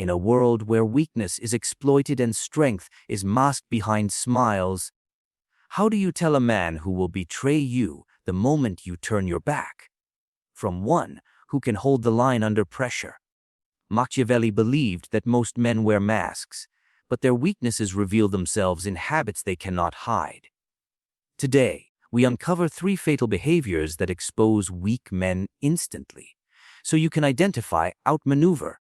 In a world where weakness is exploited and strength is masked behind smiles, how do you tell a man who will betray you the moment you turn your back? From one who can hold the line under pressure. Machiavelli believed that most men wear masks, but their weaknesses reveal themselves in habits they cannot hide. Today, we uncover 3 fatal behaviors that expose weak men instantly, so you can identify, outmaneuver,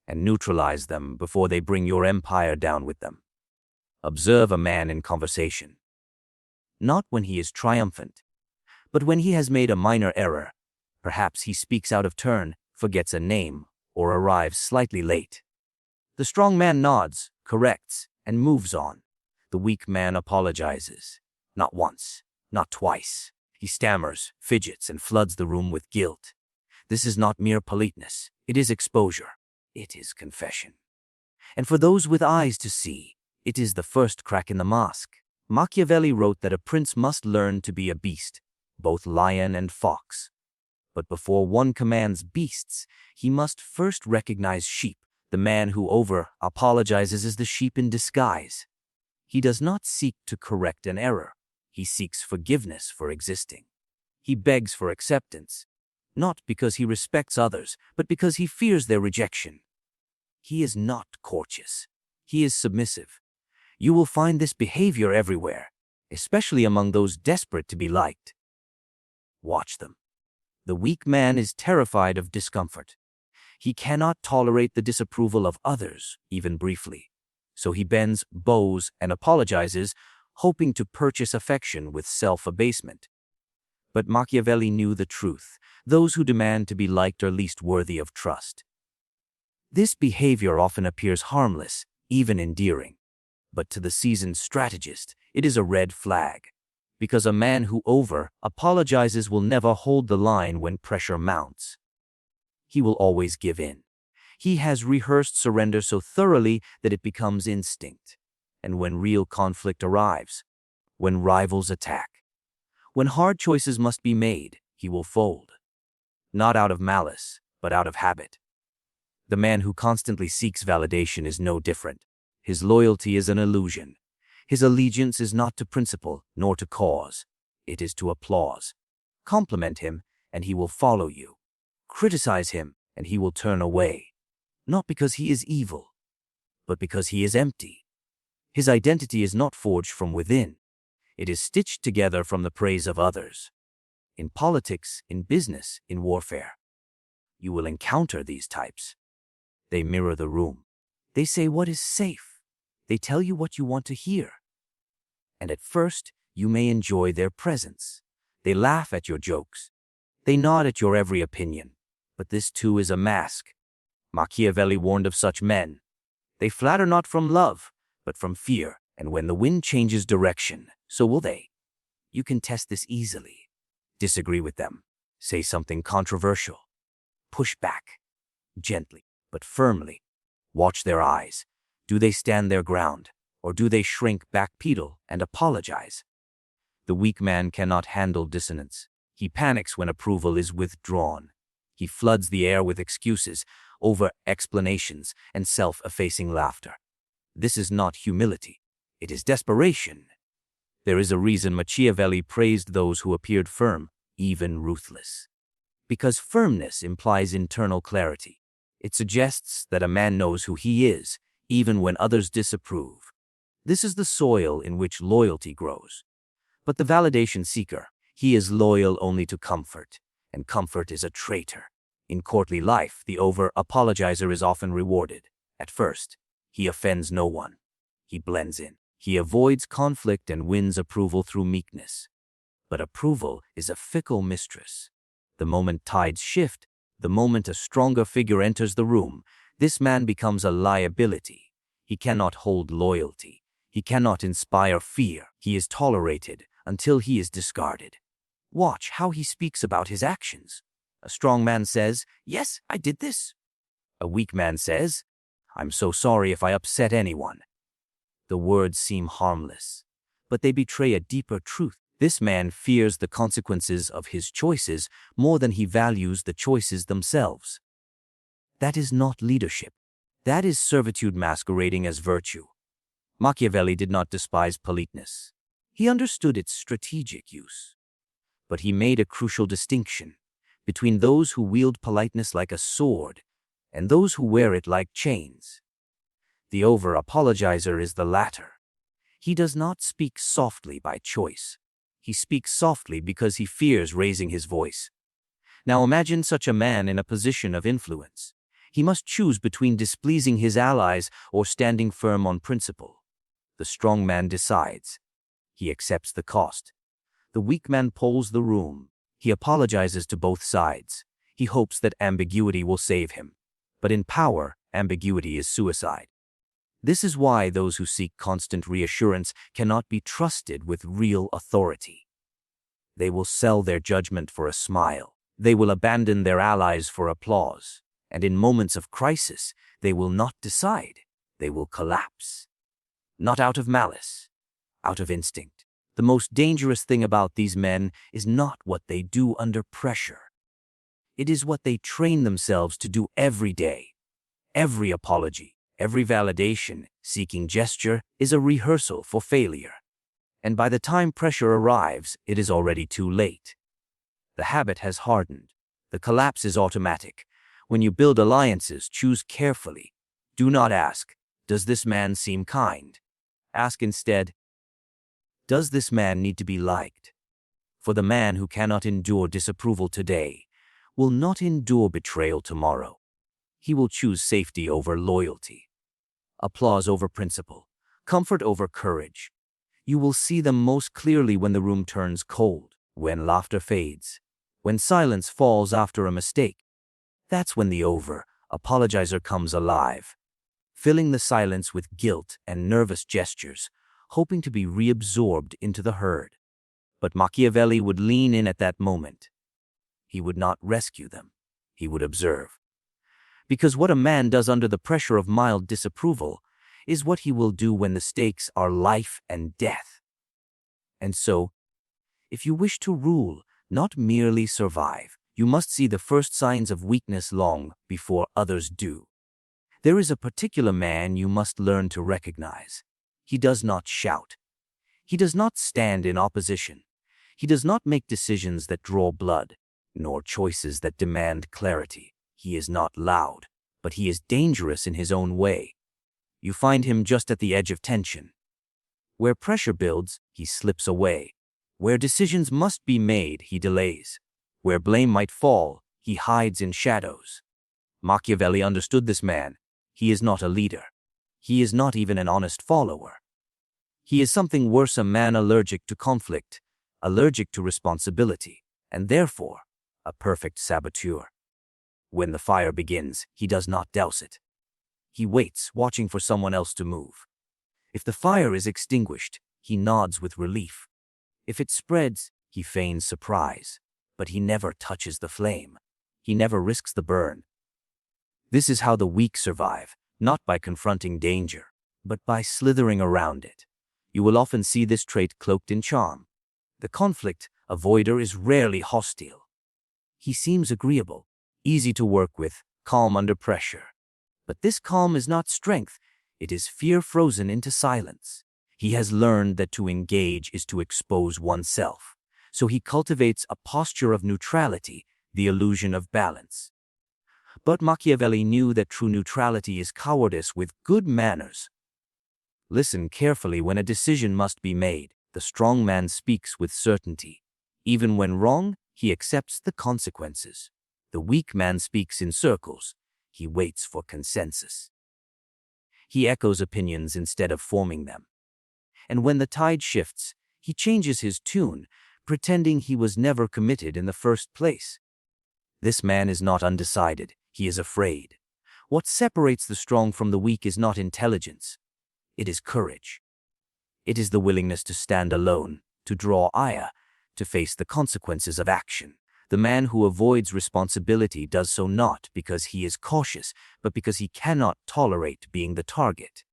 and neutralize them before they bring your empire down with them. Observe a man in conversation. Not when he is triumphant, but when he has made a minor error. Perhaps he speaks out of turn, forgets a name, or arrives slightly late. The strong man nods, corrects, and moves on. The weak man apologizes. Not once, not twice. He stammers, fidgets, and floods the room with guilt. This is not mere politeness. It is exposure. It is confession. And for those with eyes to see, it is the first crack in the mask. Machiavelli wrote that a prince must learn to be a beast, both lion and fox. But before one commands beasts, he must first recognize sheep. The man who over-apologizes is the sheep in disguise. He does not seek to correct an error. He seeks forgiveness for existing. He begs for acceptance, not because he respects others, but because he fears their rejection. He is not courteous. He is submissive. You will find this behavior everywhere, especially among those desperate to be liked. Watch them. The weak man is terrified of discomfort. He cannot tolerate the disapproval of others, even briefly. So he bends, bows, and apologizes, hoping to purchase affection with self-abasement. But Machiavelli knew the truth. Those who demand to be liked are least worthy of trust. This behavior often appears harmless, even endearing. But to the seasoned strategist, it is a red flag. Because a man who over-apologizes will never hold the line when pressure mounts. He will always give in. He has rehearsed surrender so thoroughly that it becomes instinct. And when real conflict arrives, when rivals attack, when hard choices must be made, he will fold. Not out of malice, but out of habit. The man who constantly seeks validation is no different. His loyalty is an illusion. His allegiance is not to principle, nor to cause. It is to applause. Compliment him, and he will follow you. Criticize him, and he will turn away. Not because he is evil, but because he is empty. His identity is not forged from within. It is stitched together from the praise of others. In politics, in business, in warfare, you will encounter these types. They mirror the room. They say what is safe. They tell you what you want to hear. And at first, you may enjoy their presence. They laugh at your jokes. They nod at your every opinion. But this too is a mask. Machiavelli warned of such men. They flatter not from love, but from fear. And when the wind changes direction, so will they. You can test this easily. Disagree with them. Say something controversial. Push back. Gently, but firmly. Watch their eyes. Do they stand their ground, or do they shrink backpedal and apologize? The weak man cannot handle dissonance. He panics when approval is withdrawn. He floods the air with excuses, over-explanations, and self-effacing laughter. This is not humility. It is desperation. There is a reason Machiavelli praised those who appeared firm, even ruthless. Because firmness implies internal clarity. It suggests that a man knows who he is, even when others disapprove. This is the soil in which loyalty grows. But the validation seeker, he is loyal only to comfort, and comfort is a traitor. In courtly life, the over-apologizer is often rewarded. At first, he offends no one. He blends in. He avoids conflict and wins approval through meekness. But approval is a fickle mistress. The moment tides shift, the moment a stronger figure enters the room, this man becomes a liability. He cannot hold loyalty. He cannot inspire fear. He is tolerated until he is discarded. Watch how he speaks about his actions. A strong man says, "Yes, I did this." A weak man says, "I'm so sorry if I upset anyone." The words seem harmless, but they betray a deeper truth. This man fears the consequences of his choices more than he values the choices themselves. That is not leadership. That is servitude masquerading as virtue. Machiavelli did not despise politeness. He understood its strategic use. But he made a crucial distinction between those who wield politeness like a sword and those who wear it like chains. The over-apologizer is the latter. He does not speak softly by choice. He speaks softly because he fears raising his voice. Now imagine such a man in a position of influence. He must choose between displeasing his allies or standing firm on principle. The strong man decides. He accepts the cost. The weak man polls the room. He apologizes to both sides. He hopes that ambiguity will save him. But in power, ambiguity is suicide. This is why those who seek constant reassurance cannot be trusted with real authority. They will sell their judgment for a smile. They will abandon their allies for applause. And in moments of crisis, they will not decide. They will collapse. Not out of malice, out of instinct. The most dangerous thing about these men is not what they do under pressure. It is what they train themselves to do every day. Every apology, every validation-seeking gesture is a rehearsal for failure. And by the time pressure arrives, it is already too late. The habit has hardened. The collapse is automatic. When you build alliances, choose carefully. Do not ask, "Does this man seem kind?" Ask instead, "Does this man need to be liked?" For the man who cannot endure disapproval today will not endure betrayal tomorrow. He will choose safety over loyalty, applause over principle, comfort over courage. You will see them most clearly when the room turns cold, when laughter fades, when silence falls after a mistake. That's when the over-apologizer comes alive, filling the silence with guilt and nervous gestures, hoping to be reabsorbed into the herd. But Machiavelli would lean in at that moment. He would not rescue them. He would observe. Because what a man does under the pressure of mild disapproval is what he will do when the stakes are life and death. And so, if you wish to rule, not merely survive, you must see the first signs of weakness long before others do. There is a particular man you must learn to recognize. He does not shout. He does not stand in opposition. He does not make decisions that draw blood, nor choices that demand clarity. He is not loud, but he is dangerous in his own way. You find him just at the edge of tension. Where pressure builds, he slips away. Where decisions must be made, he delays. Where blame might fall, he hides in shadows. Machiavelli understood this man. He is not a leader. He is not even an honest follower. He is something worse, a man allergic to conflict, allergic to responsibility, and therefore a perfect saboteur. When the fire begins, he does not douse it. He waits, watching for someone else to move. If the fire is extinguished, he nods with relief. If it spreads, he feigns surprise. But he never touches the flame. He never risks the burn. This is how the weak survive, not by confronting danger, but by slithering around it. You will often see this trait cloaked in charm. The conflict avoider is rarely hostile. He seems agreeable, easy to work with, calm under pressure. But this calm is not strength, it is fear frozen into silence. He has learned that to engage is to expose oneself, so he cultivates a posture of neutrality, the illusion of balance. But Machiavelli knew that true neutrality is cowardice with good manners. Listen carefully when a decision must be made. The strong man speaks with certainty. Even when wrong, he accepts the consequences. The weak man speaks in circles. He waits for consensus. He echoes opinions instead of forming them. And when the tide shifts, he changes his tune, pretending he was never committed in the first place. This man is not undecided. He is afraid. What separates the strong from the weak is not intelligence. It is courage. It is the willingness to stand alone, to draw ire, to face the consequences of action. The man who avoids responsibility does so not because he is cautious, but because he cannot tolerate being the target.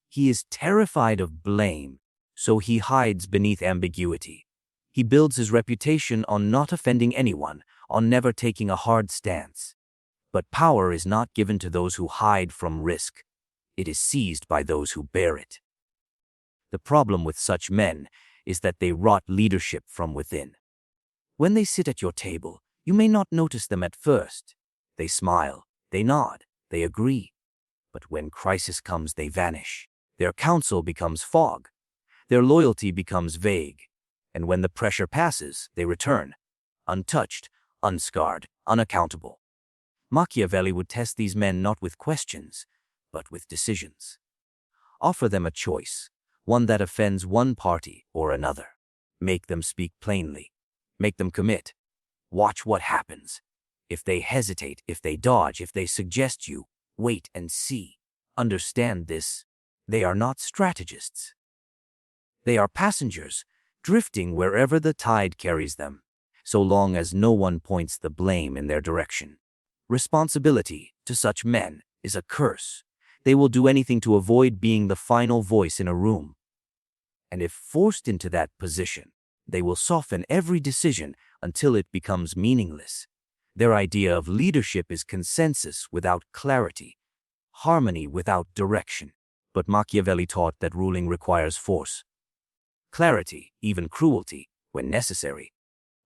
He is terrified of blame, so he hides beneath ambiguity. He builds his reputation on not offending anyone, on never taking a hard stance. But power is not given to those who hide from risk. It is seized by those who bear it. The problem with such men is that they rot leadership from within. When they sit at your table, you may not notice them at first. They smile, they nod, they agree. But when crisis comes, they vanish. Their counsel becomes fog. Their loyalty becomes vague. And when the pressure passes, they return, untouched, unscarred, unaccountable. Machiavelli would test these men not with questions, but with decisions. Offer them a choice, one that offends one party or another. Make them speak plainly. Make them commit. Watch what happens. If they hesitate, if they dodge, if they suggest you, wait and see. Understand this. They are not strategists. They are passengers, drifting wherever the tide carries them, so long as no one points the blame in their direction. Responsibility, to such men, is a curse. They will do anything to avoid being the final voice in a room. And if forced into that position, they will soften every decision until it becomes meaningless. Their idea of leadership is consensus without clarity, harmony without direction. But Machiavelli taught that ruling requires force, clarity, even cruelty, when necessary.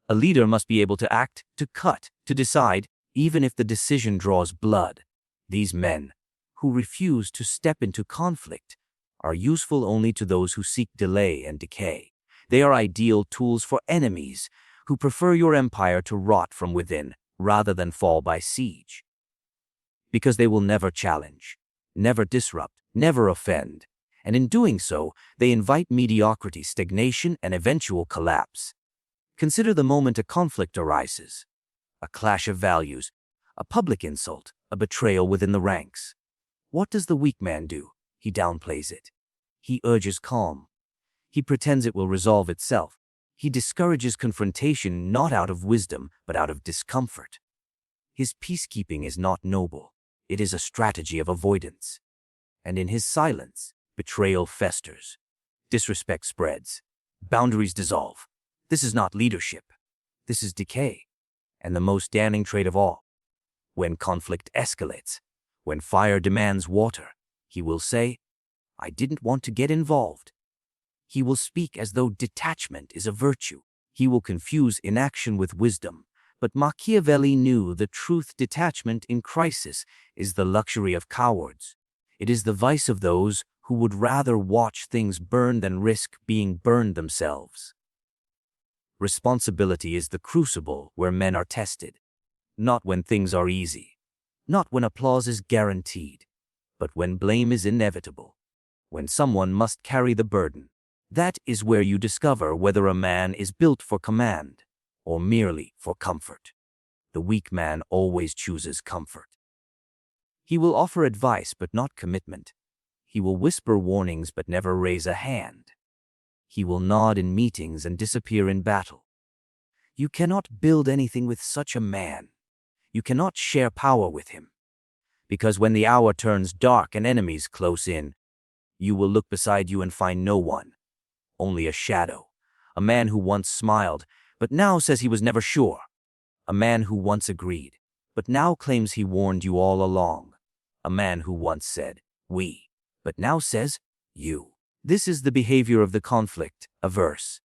A leader must be able to act, to cut, to decide, even if the decision draws blood. These men, who refuse to step into conflict, are useful only to those who seek delay and decay. They are ideal tools for enemies who prefer your empire to rot from within rather than fall by siege. Because they will never challenge, never disrupt, never offend, and in doing so, they invite mediocrity, stagnation, and eventual collapse. Consider the moment a conflict arises, a clash of values, a public insult, a betrayal within the ranks. What does the weak man do? He downplays it. He urges calm. He pretends it will resolve itself. He discourages confrontation not out of wisdom, but out of discomfort. His peacekeeping is not noble. It is a strategy of avoidance. And in his silence, betrayal festers. Disrespect spreads. Boundaries dissolve. This is not leadership. This is decay. And the most damning trait of all, when conflict escalates, when fire demands water, he will say, "I didn't want to get involved." He will speak as though detachment is a virtue. He will confuse inaction with wisdom. But Machiavelli knew the truth: detachment in crisis is the luxury of cowards. It is the vice of those who would rather watch things burn than risk being burned themselves. Responsibility is the crucible where men are tested, not when things are easy, not when applause is guaranteed, but when blame is inevitable, when someone must carry the burden. That is where you discover whether a man is built for command or merely for comfort. The weak man always chooses comfort. He will offer advice but not commitment. He will whisper warnings but never raise a hand. He will nod in meetings and disappear in battle. You cannot build anything with such a man. You cannot share power with him. Because when the hour turns dark and enemies close in, you will look beside you and find no one. Only a shadow. A man who once smiled, but now says he was never sure. A man who once agreed, but now claims he warned you all along. A man who once said, "we," but now says, "you." This is the behavior of the conflict averse,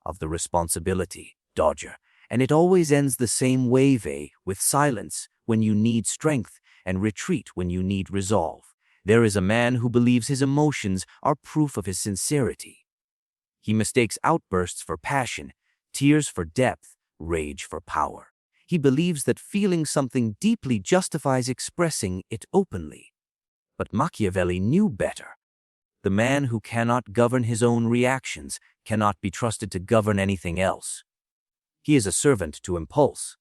of the responsibility dodger, and it always ends the same way, with silence when you need strength and retreat when you need resolve. There is a man who believes his emotions are proof of his sincerity. He mistakes outbursts for passion, tears for depth, rage for power. He believes that feeling something deeply justifies expressing it openly. But Machiavelli knew better. The man who cannot govern his own reactions cannot be trusted to govern anything else. He is a servant to impulse,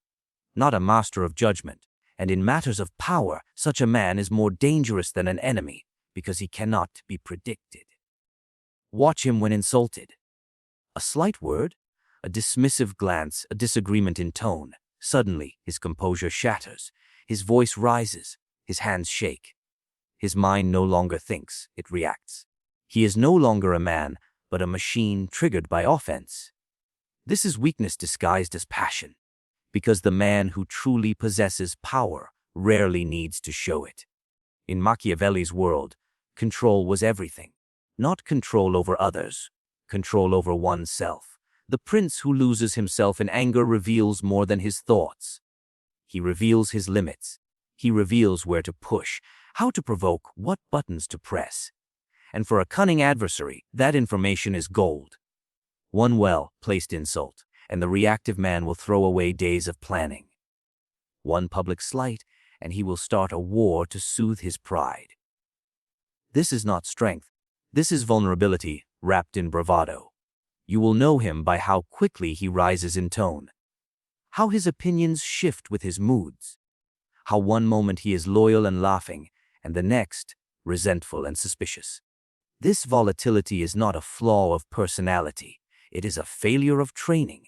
not a master of judgment, and in matters of power, such a man is more dangerous than an enemy because he cannot be predicted. Watch him when insulted. A slight word, a dismissive glance, a disagreement in tone. Suddenly, his composure shatters. His voice rises. His hands shake. His mind no longer thinks, it reacts. He is no longer a man, but a machine triggered by offense. This is weakness disguised as passion, because the man who truly possesses power rarely needs to show it. In Machiavelli's world, control was everything. Not control over others, control over oneself. The prince who loses himself in anger reveals more than his thoughts. He reveals his limits. He reveals where to push, how to provoke, what buttons to press. And for a cunning adversary, that information is gold. One well-placed insult, and the reactive man will throw away days of planning. One public slight, and he will start a war to soothe his pride. This is not strength. This is vulnerability wrapped in bravado. You will know him by how quickly he rises in tone, how his opinions shift with his moods, how one moment he is loyal and laughing, and the next, resentful and suspicious. This volatility is not a flaw of personality. It is a failure of training.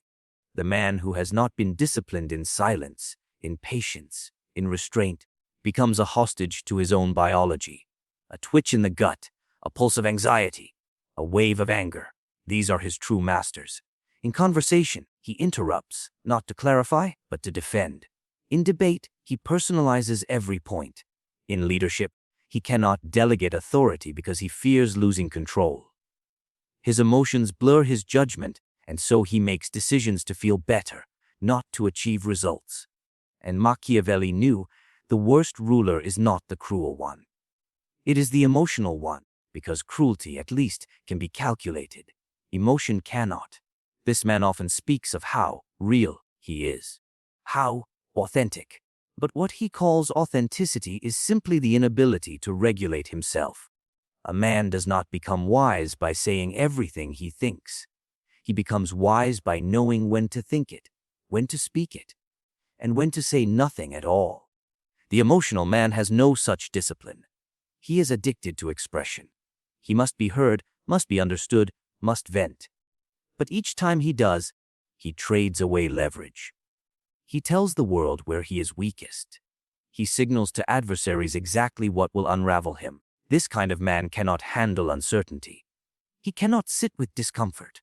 The man who has not been disciplined in silence, in patience, in restraint, becomes a hostage to his own biology. A twitch in the gut, a pulse of anxiety, a wave of anger. These are his true masters. In conversation, he interrupts, not to clarify, but to defend. In debate, he personalizes every point. In leadership, he cannot delegate authority because he fears losing control. His emotions blur his judgment, and so he makes decisions to feel better, not to achieve results. And Machiavelli knew the worst ruler is not the cruel one. It is the emotional one, because cruelty, at least, can be calculated. Emotion cannot. This man often speaks of how real he is, how authentic. But what he calls authenticity is simply the inability to regulate himself. A man does not become wise by saying everything he thinks. He becomes wise by knowing when to think it, when to speak it, and when to say nothing at all. The emotional man has no such discipline. He is addicted to expression. He must be heard, must be understood, must vent. But each time he does, he trades away leverage. He tells the world where he is weakest. He signals to adversaries exactly what will unravel him. This kind of man cannot handle uncertainty. He cannot sit with discomfort.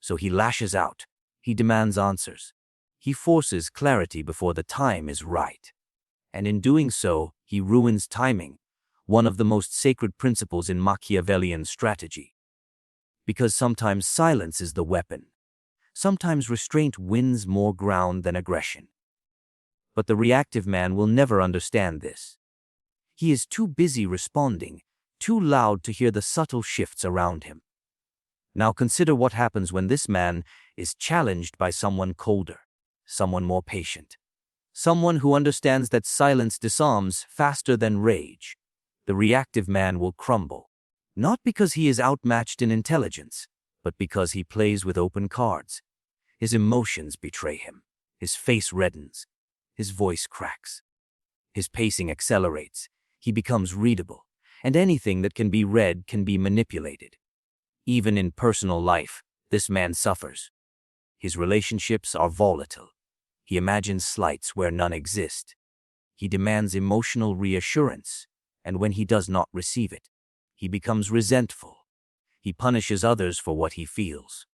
So he lashes out. He demands answers. He forces clarity before the time is right. And in doing so, he ruins timing, one of the most sacred principles in Machiavellian strategy. Because sometimes silence is the weapon. Sometimes restraint wins more ground than aggression. But the reactive man will never understand this. He is too busy responding, too loud to hear the subtle shifts around him. Now consider what happens when this man is challenged by someone colder, someone more patient, someone who understands that silence disarms faster than rage. The reactive man will crumble, not because he is outmatched in intelligence, but because he plays with open cards. His emotions betray him. His face reddens. His voice cracks. His pacing accelerates. He becomes readable, and anything that can be read can be manipulated. Even in personal life, this man suffers. His relationships are volatile. He imagines slights where none exist. He demands emotional reassurance, and when he does not receive it, he becomes resentful. He punishes others for what he feels.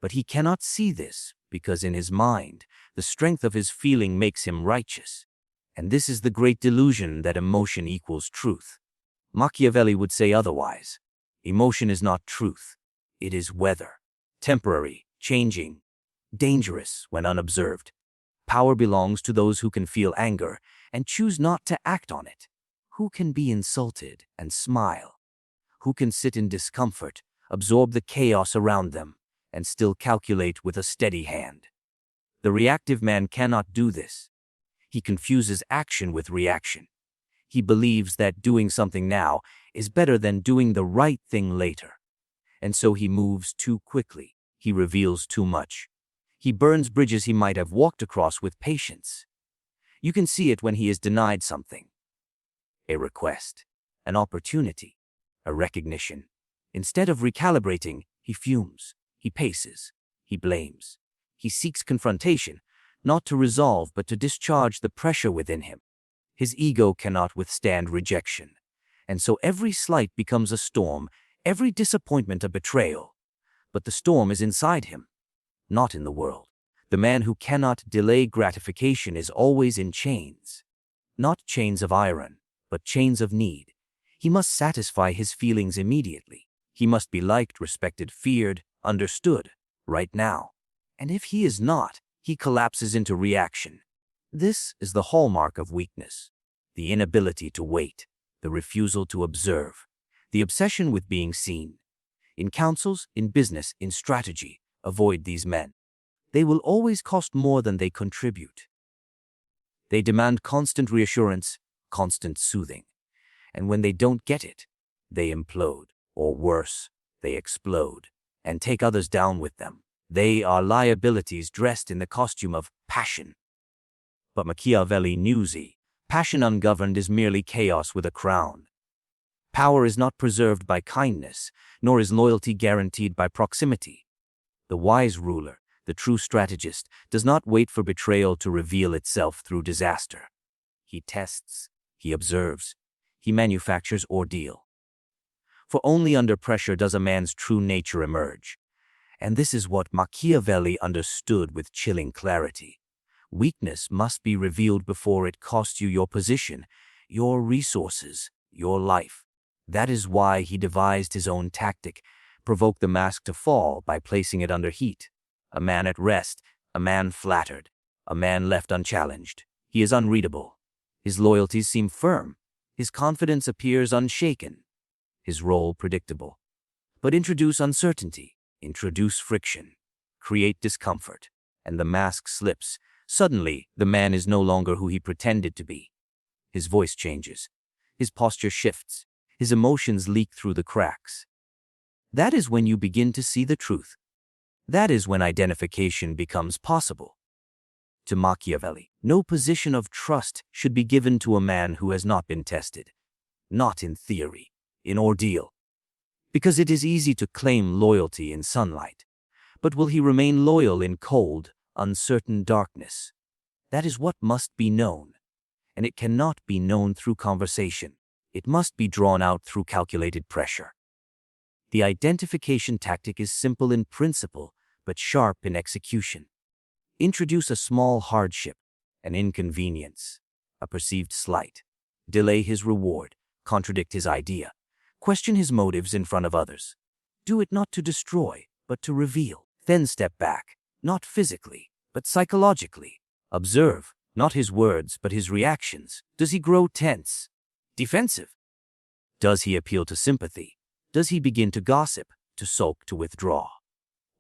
But he cannot see this because in his mind, the strength of his feeling makes him righteous. And this is the great delusion that emotion equals truth. Machiavelli would say otherwise. Emotion is not truth. It is weather. Temporary, changing, dangerous when unobserved. Power belongs to those who can feel anger and choose not to act on it. Who can be insulted and smile? Who can sit in discomfort, absorb the chaos around them, and still calculate with a steady hand? The reactive man cannot do this. He confuses action with reaction. He believes that doing something now is better than doing the right thing later. And so he moves too quickly. He reveals too much. He burns bridges he might have walked across with patience. You can see it when he is denied something. A request, an opportunity, a recognition. Instead of recalibrating, he fumes, he paces, he blames. He seeks confrontation, not to resolve but to discharge the pressure within him. His ego cannot withstand rejection, and so every slight becomes a storm, every disappointment a betrayal. But the storm is inside him, not in the world. The man who cannot delay gratification is always in chains. not chains of iron, but chains of need. He must satisfy his feelings immediately. He must be liked, respected, feared, understood, right now. And if he is not, he collapses into reaction. This is the hallmark of weakness: the inability to wait, the refusal to observe, the obsession with being seen. In councils, in business, in strategy, avoid these men. They will always cost more than they contribute. They demand constant reassurance, constant soothing. And when they don't get it, they implode, or worse, they explode, and take others down with them. They are liabilities dressed in the costume of passion. But Machiavelli knew passion ungoverned is merely chaos with a crown. Power is not preserved by kindness, nor is loyalty guaranteed by proximity. The wise ruler, the true strategist, does not wait for betrayal to reveal itself through disaster. He tests, he observes, he manufactures ordeal. For only under pressure does a man's true nature emerge. And this is what Machiavelli understood with chilling clarity. Weakness must be revealed before it costs you your position, your resources, your life. That is why he devised his own tactic: provoke the mask to fall by placing it under heat. A man at rest, a man flattered, a man left unchallenged. He is unreadable. His loyalties seem firm. His confidence appears unshaken. His role predictable. But introduce uncertainty, introduce friction, create discomfort, and the mask slips. Suddenly, the man is no longer who he pretended to be. His voice changes. His posture shifts. His emotions leak through the cracks. That is when you begin to see the truth. That is when identification becomes possible. To Machiavelli, no position of trust should be given to a man who has not been tested. Not in theory, in ordeal. Because it is easy to claim loyalty in sunlight. But will he remain loyal in cold, uncertain darkness? That is what must be known. And it cannot be known through conversation. It must be drawn out through calculated pressure. The identification tactic is simple in principle, but sharp in execution. Introduce a small hardship, an inconvenience, a perceived slight. Delay his reward, contradict his idea, question his motives in front of others. Do it not to destroy, but to reveal. Then step back, not physically, but psychologically. Observe, not his words, but his reactions. Does he grow tense, defensive? Does he appeal to sympathy? Does he begin to gossip, to sulk, to withdraw?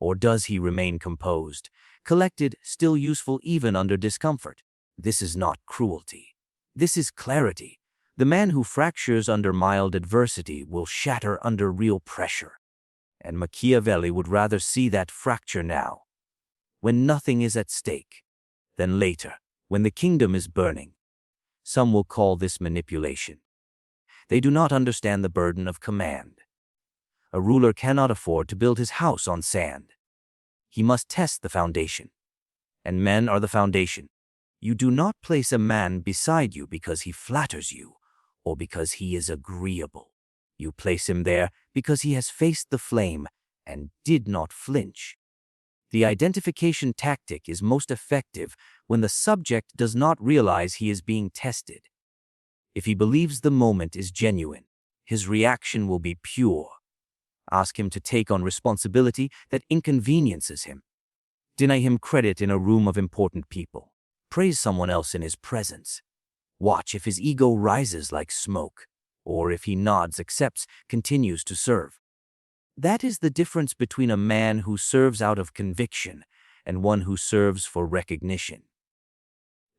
Or does he remain composed, collected, still useful even under discomfort? This is not cruelty. This is clarity. The man who fractures under mild adversity will shatter under real pressure. And Machiavelli would rather see that fracture now, when nothing is at stake, than later, when the kingdom is burning. Some will call this manipulation. They do not understand the burden of command. A ruler cannot afford to build his house on sand. He must test the foundation. And men are the foundation. You do not place a man beside you because he flatters you or because he is agreeable. You place him there because he has faced the flame and did not flinch. The identification tactic is most effective when the subject does not realize he is being tested. If he believes the moment is genuine, his reaction will be pure. Ask him to take on responsibility that inconveniences him. Deny him credit in a room of important people. Praise someone else in his presence. Watch if his ego rises like smoke, or if he nods, accepts, continues to serve. That is the difference between a man who serves out of conviction and one who serves for recognition.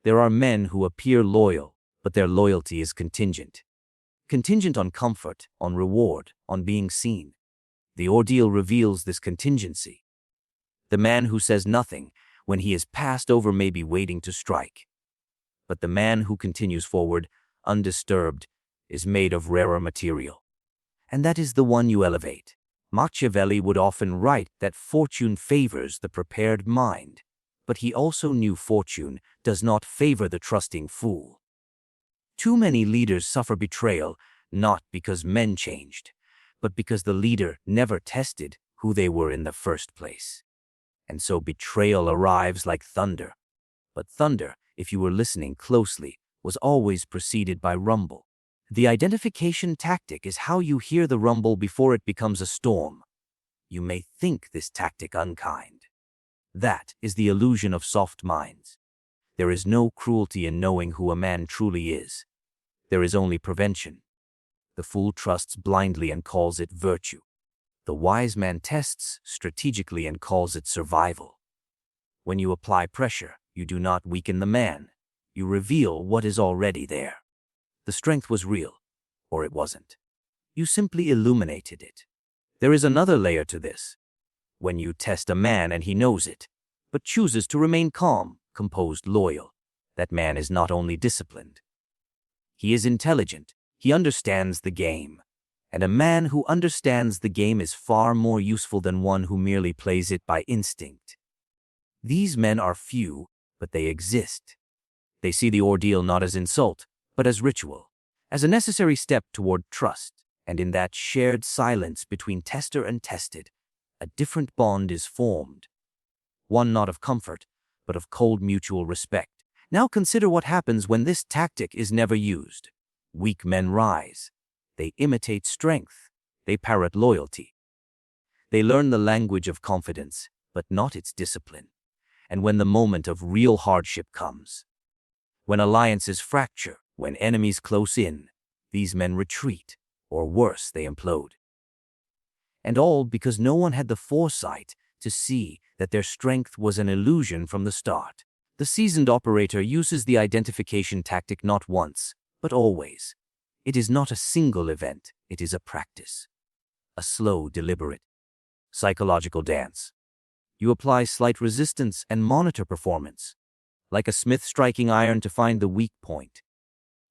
There are men who appear loyal, but their loyalty is contingent. Contingent on comfort, on reward, on being seen. The ordeal reveals this contingency. The man who says nothing when he is passed over may be waiting to strike. But the man who continues forward, undisturbed, is made of rarer material. And that is the one you elevate. Machiavelli would often write that fortune favors the prepared mind, but he also knew fortune does not favor the trusting fool. Too many leaders suffer betrayal, not because men changed, but because the leader never tested who they were in the first place. And so betrayal arrives like thunder. But thunder, if you were listening closely, was always preceded by rumble. The identification tactic is how you hear the rumble before it becomes a storm. You may think this tactic unkind. That is the illusion of soft minds. There is no cruelty in knowing who a man truly is. There is only prevention. The fool trusts blindly and calls it virtue. The wise man tests strategically and calls it survival. When you apply pressure, you do not weaken the man. You reveal what is already there. The strength was real, or it wasn't. You simply illuminated it. There is another layer to this. When you test a man and he knows it, but chooses to remain calm, composed, loyal, that man is not only disciplined. He is intelligent. He understands the game. And a man who understands the game is far more useful than one who merely plays it by instinct. These men are few, but they exist. They see the ordeal not as insult, but as ritual, as a necessary step toward trust. And in that shared silence between tester and tested, a different bond is formed. One not of comfort, but of cold mutual respect. Now consider what happens when this tactic is never used. Weak men rise. They imitate strength. They parrot loyalty. They learn the language of confidence, but not its discipline. And when the moment of real hardship comes, when alliances fracture, when enemies close in, these men retreat, or worse, they implode. And all because no one had the foresight to see that their strength was an illusion from the start. The seasoned operator uses the identification tactic not once, but always. It is not a single event, it is a practice. A slow, deliberate, psychological dance. You apply slight resistance and monitor performance, like a smith striking iron to find the weak point.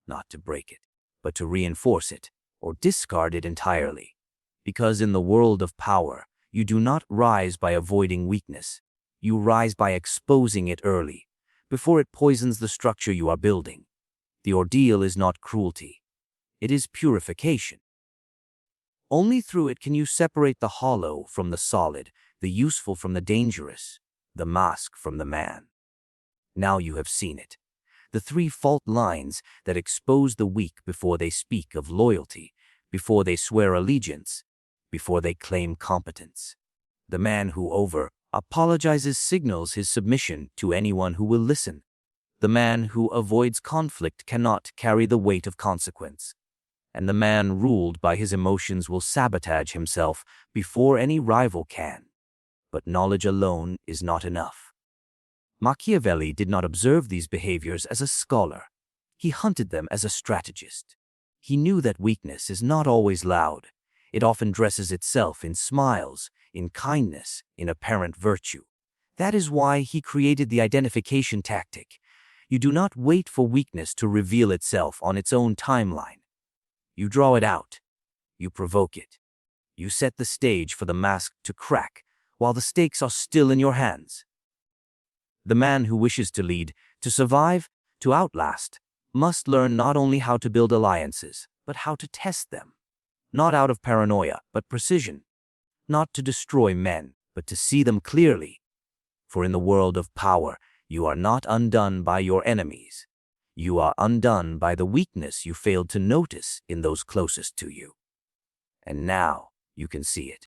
Not to break it, but to reinforce it, or discard it entirely. Because in the world of power, you do not rise by avoiding weakness. You rise by exposing it early, before it poisons the structure you are building. The ordeal is not cruelty. It is purification. Only through it can you separate the hollow from the solid, the useful from the dangerous, the mask from the man. Now you have seen it. The three fault lines that expose the weak before they speak of loyalty, before they swear allegiance, before they claim competence. The man who apologizes signals his submission to anyone who will listen. The man who avoids conflict cannot carry the weight of consequence. And the man ruled by his emotions will sabotage himself before any rival can. But knowledge alone is not enough. Machiavelli did not observe these behaviors as a scholar. He hunted them as a strategist. He knew that weakness is not always loud. It often dresses itself in smiles, in kindness, in apparent virtue. That is why he created the identification tactic. You do not wait for weakness to reveal itself on its own timeline. You draw it out. You provoke it. You set the stage for the mask to crack while the stakes are still in your hands. The man who wishes to lead, to survive, to outlast, must learn not only how to build alliances, but how to test them. Not out of paranoia, but precision. Not to destroy men, but to see them clearly. For in the world of power, you are not undone by your enemies. You are undone by the weakness you failed to notice in those closest to you. And now you can see it.